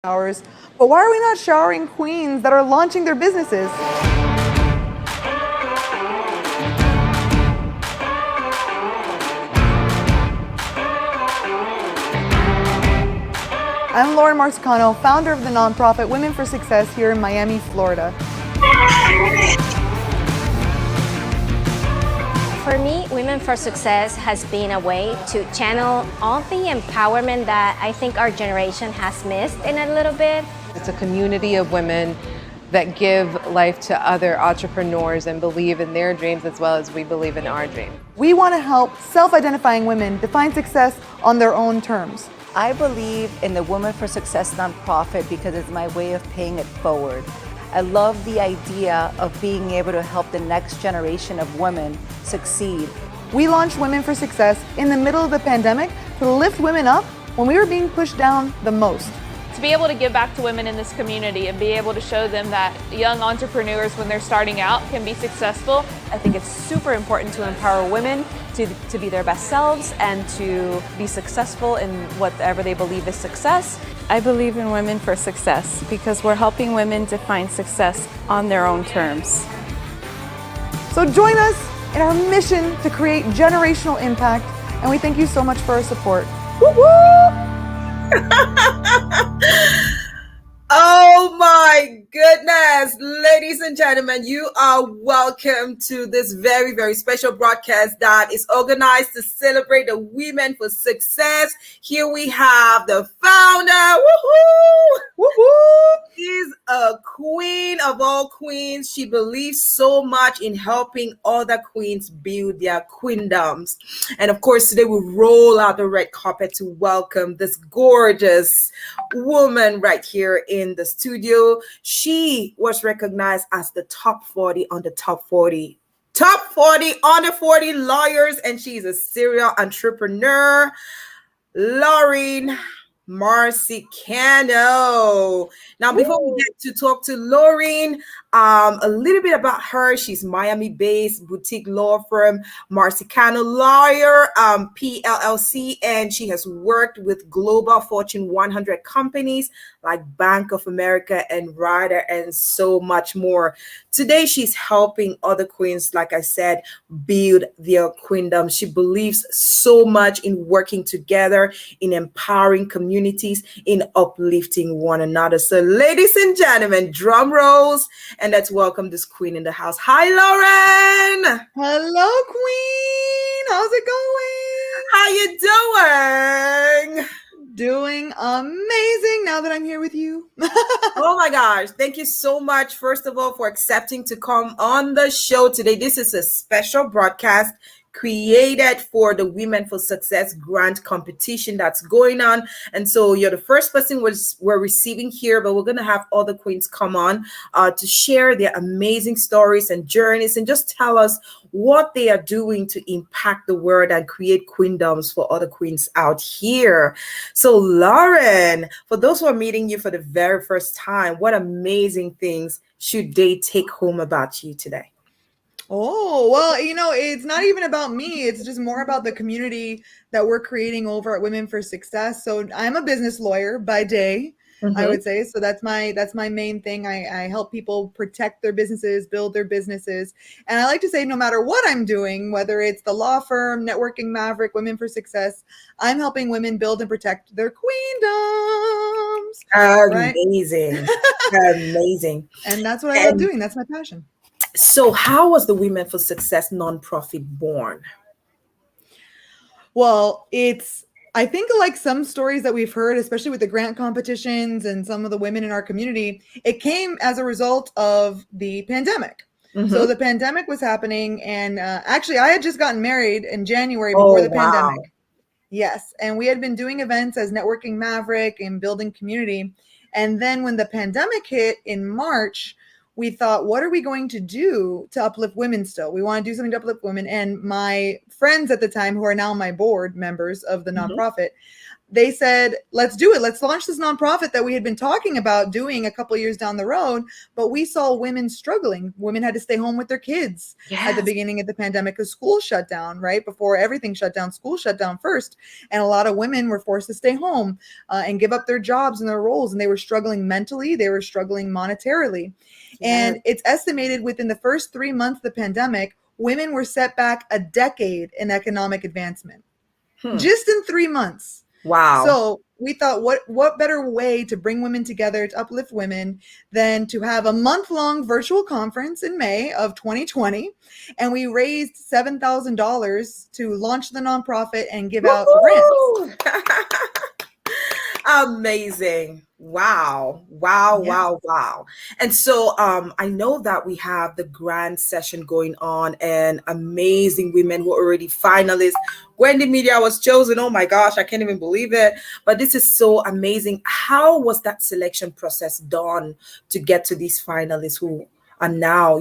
showers, but why are we not showering queens that are launching their businesses? I'm Lauren Marsicano, founder of the nonprofit Women for Success here in Miami, Florida. For me, Women for Success has been a way to channel all the empowerment that I think our generation has missed in a little bit. It's a community of women that give life to other entrepreneurs and believe in their dreams as well as we believe in our dreams. We want to help self-identifying women define success on their own terms. I believe in the Women for Success nonprofit because it's my way of paying it forward. I love the idea of being able to help the next generation of women succeed. We launched Women for Success in the middle of the pandemic to lift women up when we were being pushed down the most. To be able to give back to women in this community and be able to show them that young entrepreneurs, when they're starting out, can be successful. I think it's super important to empower women to be their best selves and to be successful in whatever they believe is success. I believe in Women for Success because we're helping women define success on their own terms. So join us in our mission to create generational impact, and we thank you so much for our support. Woo woo! Oh my goodness, ladies and gentlemen, you are welcome to this very, very special broadcast that is organized to celebrate the Women for Success. Here we have the founder, woohoo! Woohoo! She's a queen of all queens. She believes so much in helping other queens build their queendoms. And of course, today we roll out the red carpet to welcome this gorgeous woman right here in the studio. She was recognized as the top 40 on the top 40 under 40 lawyers, and she's a serial entrepreneur. Lauren Marsicano. Now, before we get to talk to Lauren, a little bit about her. She's Miami-based boutique law firm, Marsicano Leyva PLLC, and she has worked with global Fortune 100 companies like Bank of America and Ryder and so much more. Today, she's helping other queens, like I said, build their queendom. She believes so much in working together, in empowering communities, in uplifting one another. So, ladies and gentlemen, drum rolls. And let's welcome this queen in the house. Hi, Lauren. Hello, queen. How's it How you doing? Doing amazing now that I'm here with you. Oh my gosh. Thank you so much, first of all, for accepting to come on the show today. This is a special broadcast created for the Women for Success grant competition that's going on. And so you're the first person we're receiving here, but we're going to have other queens come on to share their amazing stories and journeys and just tell us what they are doing to impact the world and create queendoms for other queens out here. So Lauren, for those who are meeting you for the very first time, what amazing things should they take home about you today? Oh, well, it's not even about me. It's just more about the community that we're creating over at Women for Success. So I'm a business lawyer by day, I would say. So that's my main thing. I help people protect their businesses, build their businesses. And I like to say, no matter what I'm doing, whether it's the law firm, Networking Maverick, Women for Success, I'm helping women build and protect their queendoms. Amazing. Right? Amazing. And that's what I love doing. That's my passion. So how was the Women for Success nonprofit born? Well, I think like some stories that we've heard, especially with the grant competitions and some of the women in our community, it came as a result of the pandemic. So the pandemic was happening, and actually I had just gotten married in January before the pandemic. Yes. And we had been doing events as Networking Maverick and building community. And then when the pandemic hit in March, we thought, what are we going to do to uplift women still? We want to do something to uplift women. And my friends at the time, who are now my board members of the nonprofit, they said, let's do it. Let's launch this nonprofit that we had been talking about doing a couple years down the road. But we saw women struggling. Women had to stay home with their kids at the beginning of the pandemic because school shut down, right? Before everything shut down, school shut down first. And a lot of women were forced to stay home and give up their jobs and their roles. And they were struggling mentally. They were struggling monetarily. And it's estimated within the first 3 months of the pandemic, women were set back a decade in economic advancement. Just in 3 months. Wow. So we thought, what better way to bring women together, to uplift women, than to have a month-long virtual conference in May of 2020. And we raised $7,000 to launch the nonprofit and give out grants. Amazing. Wow. And so I know that we have the grand session going on and amazing women who are already finalists. Wendy Media was chosen. Oh my gosh, I can't even believe it. But this is so amazing. How was that selection process done to get to these finalists who are now,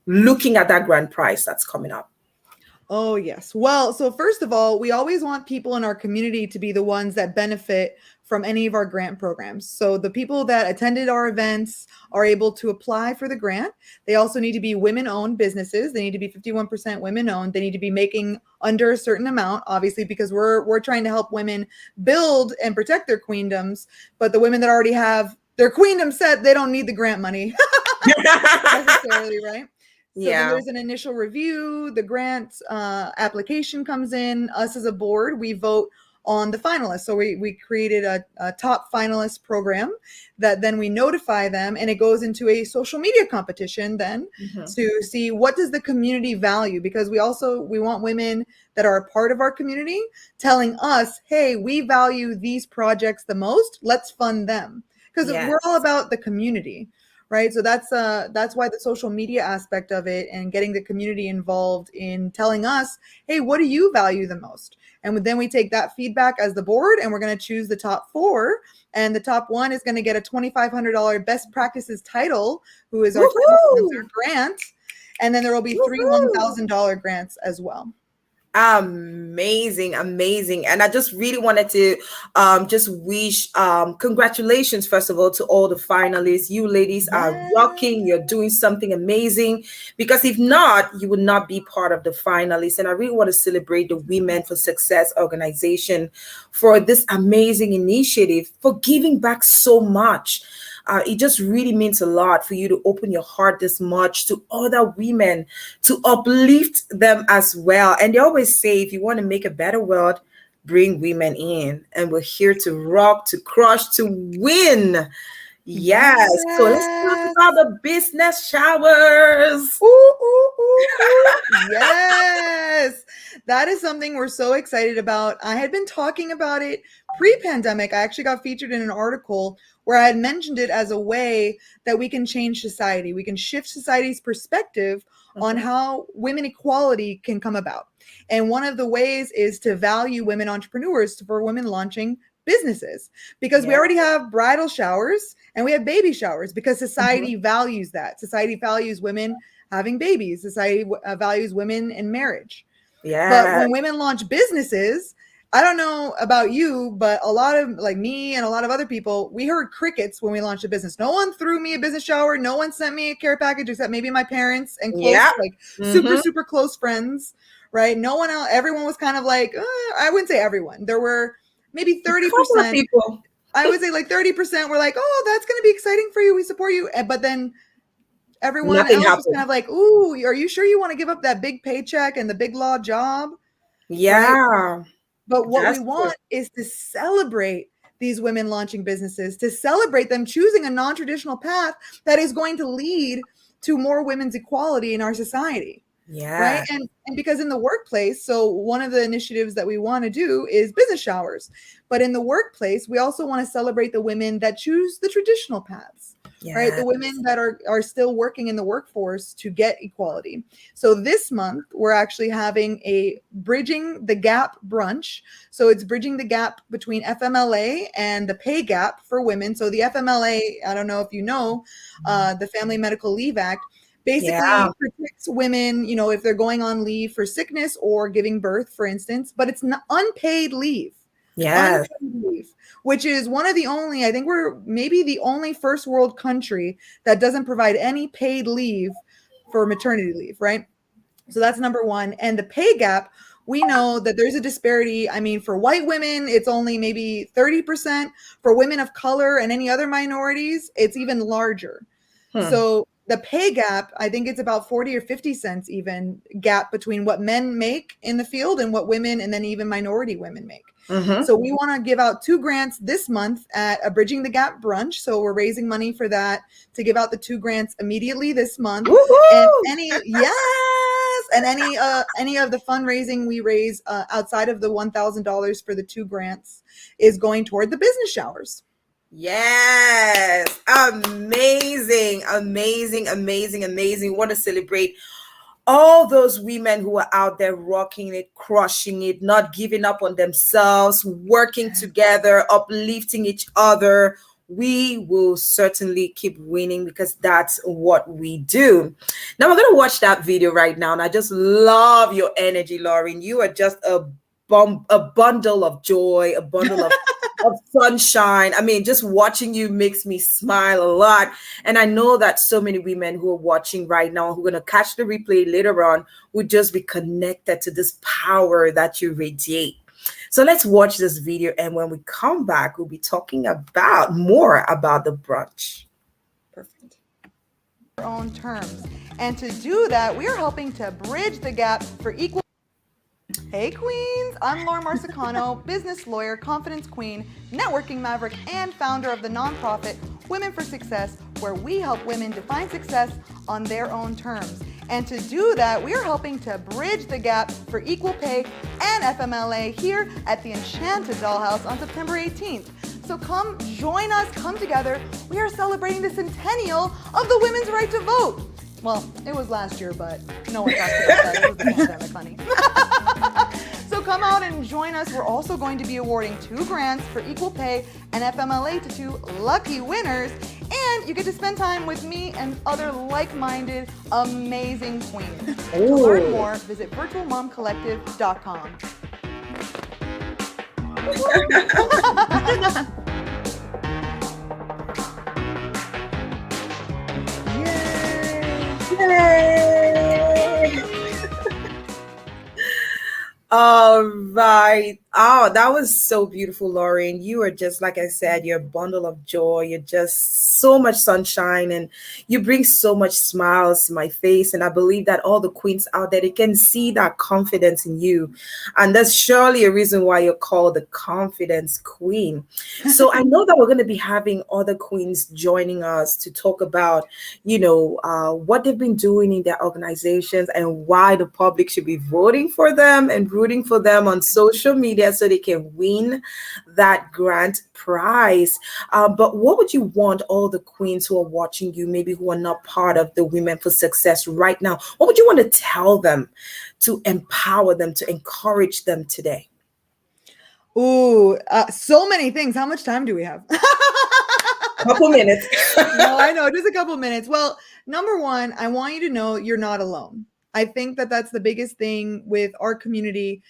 looking at that grand prize that's coming up? Oh, yes. Well, so first of all, we always want people in our community to be the ones that benefit from any of our grant programs. So the people that attended our events are able to apply for the grant. They also need to be women-owned businesses. They need to be 51% women-owned. They need to be making under a certain amount, obviously, because we're trying to help women build and protect their queendoms. But the women that already have their queendom set, they don't need the grant money necessarily, right? So then there's an initial review, the grant application comes in, us as a board, we vote on the finalists. So we created a top finalist program that then we notify them, and it goes into a social media competition then to see what does the community value, because we want women that are a part of our community telling us, hey, we value these projects the most, let's fund them. Because we're all about the community. Right. So that's why the social media aspect of it and getting the community involved in telling us, hey, what do you value the most? And then we take that feedback as the board and we're going to choose the top 4. And the top 1 is going to get a $2,500 best practices title, who is our sponsor grant. And then there will be 3 $1,000 grants as well. Amazing. And I just really wanted to just wish congratulations, first of all, to all the finalists. You ladies are rocking. You're doing something amazing, because if not, you would not be part of the finalists. And I really want to celebrate the Women for Success organization for this amazing initiative, for giving back so much. It just really means a lot for you to open your heart this much to other women, to uplift them as well. And they always say, if you want to make a better world, bring women in. And we're here to rock, to crush, to win. Yes. So let's talk about the business showers. Yes. That is something we're so excited about. I had been talking about it pre-pandemic. I actually got featured in an article where I had mentioned it as a way that we can change society. We can shift society's perspective on how women equality can come about. And one of the ways is to value women entrepreneurs, for women launching businesses, because we already have bridal showers and we have baby showers, because society values that. Society values women having babies. Society values women in marriage. But when women launch businesses, I don't know about you, but a lot of, like me and a lot of other people, we heard crickets when we launched a business. No one threw me a business shower. No one sent me a care package except maybe my parents and close, super close friends, right? No one else. Everyone was kind of like, I wouldn't say everyone. There were maybe 30% people. I would say like 30% were like, oh, that's going to be exciting for you. We support you. But then everyone else was kind of like, ooh, are you sure you want to give up that big paycheck and the big law job? Right? But what we want is to celebrate these women launching businesses, to celebrate them choosing a non-traditional path that is going to lead to more women's equality in our society. Right. And because in the workplace, so one of the initiatives that we want to do is business showers. But in the workplace, we also want to celebrate the women that choose the traditional paths. Right. The women that are still working in the workforce to get equality. So this month, we're actually having a Bridging the Gap brunch. So it's bridging the gap between FMLA and the pay gap for women. So the FMLA, I don't know if you know, the Family Medical Leave Act, basically protects women, you know, if they're going on leave for sickness or giving birth, for instance, but it's not unpaid leave. Yes. Unpaid leave, which is one of the only, I think we're maybe the only first world country that doesn't provide any paid leave for maternity leave, right? So that's number one. And the pay gap, we know that there's a disparity. I mean, for white women, it's only maybe 30%. For women of color and any other minorities, it's even larger. So the pay gap, I think it's about 40 or 50 cents even gap between what men make in the field and what women and then even minority women make. So we want to give out 2 grants this month at a Bridging the Gap brunch. So we're raising money for that to give out the 2 grants immediately this month. And any of the fundraising we raise outside of the $1,000 for the 2 grants is going toward the business showers. Yes. Amazing. Want to celebrate all those women who are out there rocking it, crushing it, not giving up on themselves, working together, uplifting each other. We will certainly keep winning because that's what we do. Now we're going to watch that video right now. And I just love your energy, Lauren. You are just a bundle of joy, a bundle of sunshine. I mean, just watching you makes me smile a lot. And I know that so many women who are watching right now, who are going to catch the replay later on, would just be connected to this power that you radiate. So let's watch this video. And when we come back, we'll be talking about more about the brunch. Perfect. Our own terms. And to do that, we are helping to bridge the gap for equal. Hey Queens, I'm Lauren Marsicano, business lawyer, confidence queen, networking maverick, and founder of the nonprofit Women for Success, where we help women define success on their own terms. And to do that, we are helping to bridge the gap for equal pay and FMLA here at the Enchanted Dollhouse on September 18th. So come join us, come together. We are celebrating the centennial of the women's right to vote. Well, it was last year, but no one talks about that. It was the pandemic, honey. So come out and join us. We're also going to be awarding 2 grants for equal pay and FMLA to 2 lucky winners. And you get to spend time with me and other like-minded, amazing queens. To learn more, visit virtualmomcollective.com. All right. Oh, that was so beautiful, Lauren. You are just, like I said, you're a bundle of joy. You're just so much sunshine and you bring so much smiles to my face. And I believe that all the queens out there, they can see that confidence in you. And that's surely a reason why you're called the Confidence Queen. So I know that we're going to be having other queens joining us to talk about, what they've been doing in their organizations and why the public should be voting for them and rooting for them on social media so they can win that grand prize. But what would you want all the queens who are watching you, maybe who are not part of the Women for Success right now, what would you want to tell them to empower them, to encourage them today? Ooh, so many things. How much time do we have? A couple minutes. No, I know, just a couple minutes. Well, number one, I want you to know you're not alone. I think that that's the biggest thing with our community.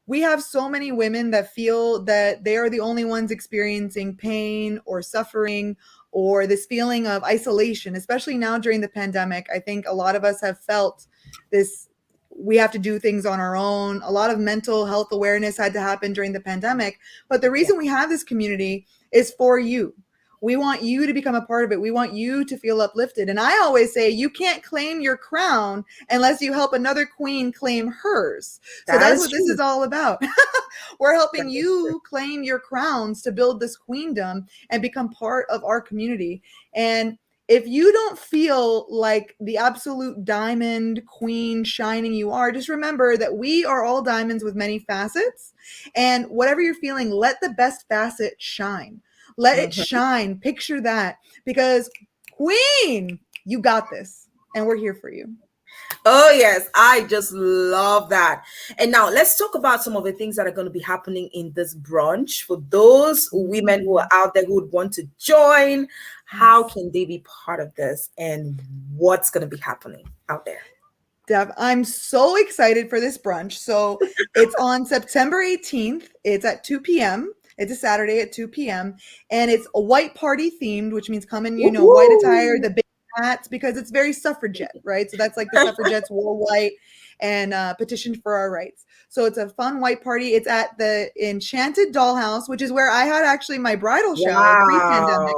We have so many women that feel that they are the only ones experiencing pain or suffering or this feeling of isolation, especially now during the pandemic. I think a lot of us have felt this, we have to do things on our own. A lot of mental health awareness had to happen during the pandemic. But the reason we have this community is for you. We want you to become a part of it. We want you to feel uplifted. And I always say you can't claim your crown unless you help another queen claim hers. So that's what this is all about. We're helping you claim your crowns to build this queendom and become part of our community. And if you don't feel like the absolute diamond queen shining you are, just remember that we are all diamonds with many facets. And whatever you're feeling, let the best facet shine. Let it shine. Picture that, because queen, you got this. And we're here for you. Oh, yes. I just love that. And now let's talk about some of the things that are going to be happening in this brunch. For those women who are out there who would want to join, how can they be part of this and what's going to be happening out there? I'm so excited for this brunch. So it's on September 18th. It's at 2 p.m. It's a Saturday at 2 p.m. And it's a white party themed, which means come in, white attire, the big hats, because it's very suffragette, right? So that's like the suffragettes wore white and petitioned for our rights. So it's a fun white party. It's at the Enchanted Dollhouse, which is where I had actually my bridal shower pre-pandemic.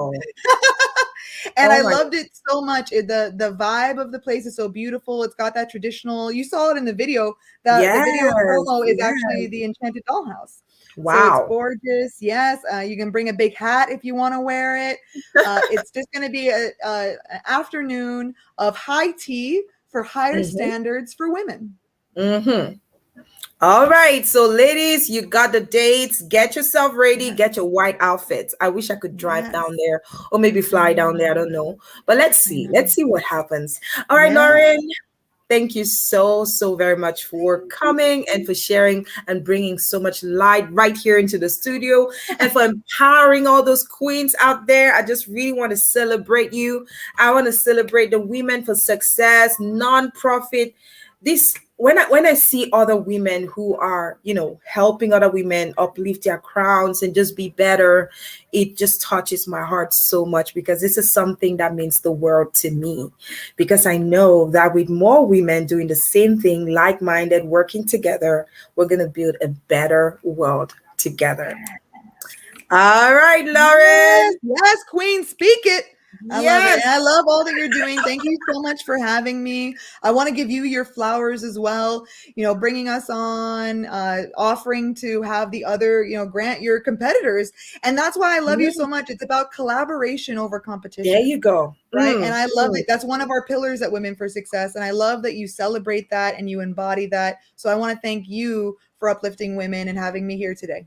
And I loved it so much. The vibe of the place is so beautiful. It's got that traditional. You saw it in the video. The video promo is actually the Enchanted Dollhouse. Wow. So it's gorgeous. Yes. You can bring a big hat if you want to wear it. It's just going to be an afternoon of high tea for higher standards for women. All right. So ladies, you got the dates. Get yourself ready. Get your white outfits. I wish I could drive down there or maybe fly down there. I don't know. But let's see. Let's see what happens. All right, Lauren. Thank you so very much for coming and for sharing and bringing so much light right here into the studio and for empowering all those queens out there. I just really want to celebrate you. I want to celebrate the Women for Success nonprofit. This when I see other women who are, helping other women uplift their crowns and just be better, it just touches my heart so much, because this is something that means the world to me, because I know that with more women doing the same thing, like-minded, working together, we're going to build a better world together. All right, Lauren. Yes, Queen, speak it. I love it. And I love all that you're doing. Thank you so much for having me. I want to give you your flowers as well, bringing us on, offering to have the other, grant your competitors. And that's why I love you so much. It's about collaboration over competition. There you go. Right. And I love it. That's one of our pillars at Women for Success. And I love that you celebrate that and you embody that. So I want to thank you for uplifting women and having me here today.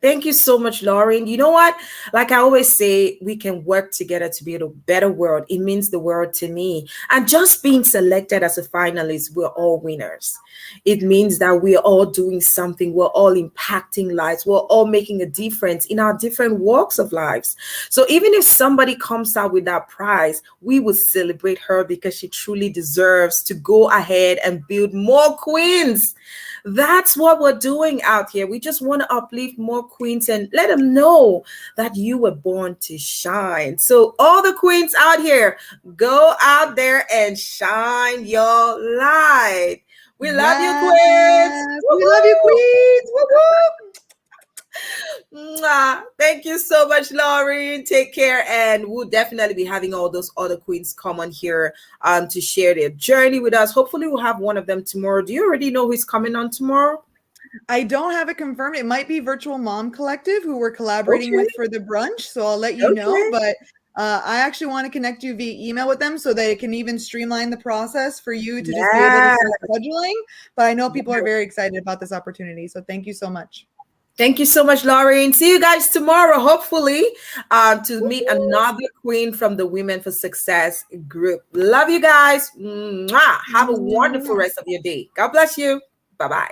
Thank you so much, Lauren. You know what? Like I always say, we can work together to build a better world. It means the world to me. And just being selected as a finalist, we're all winners. It means that we're all doing something. We're all impacting lives. We're all making a difference in our different walks of lives. So even if somebody comes out with that prize, we will celebrate her, because she truly deserves to go ahead and build more queens. That's what we're doing out here. We just want to uplift more queens and let them know that you were born to shine. So all the queens out here, go out there and shine your light. We love you, queens. We love you, queens. Woo-woo. Thank you so much, Lauren. Take care, and we'll definitely be having all those other queens come on here to share their journey with us. Hopefully we'll have one of them tomorrow. Do you already know who's coming on tomorrow? I don't have it confirmed. It might be Virtual Mom Collective, who we're collaborating with for the brunch, so I'll let you know. But I actually want to connect you via email with them so that it can even streamline the process for you to just be able to start scheduling. But I know people are very excited about this opportunity, so thank you so much. Thank you so much, Lauren. See you guys tomorrow, hopefully, to meet another queen from the Women for Success group. Love you guys. Have a wonderful rest of your day. God bless you. Bye-bye.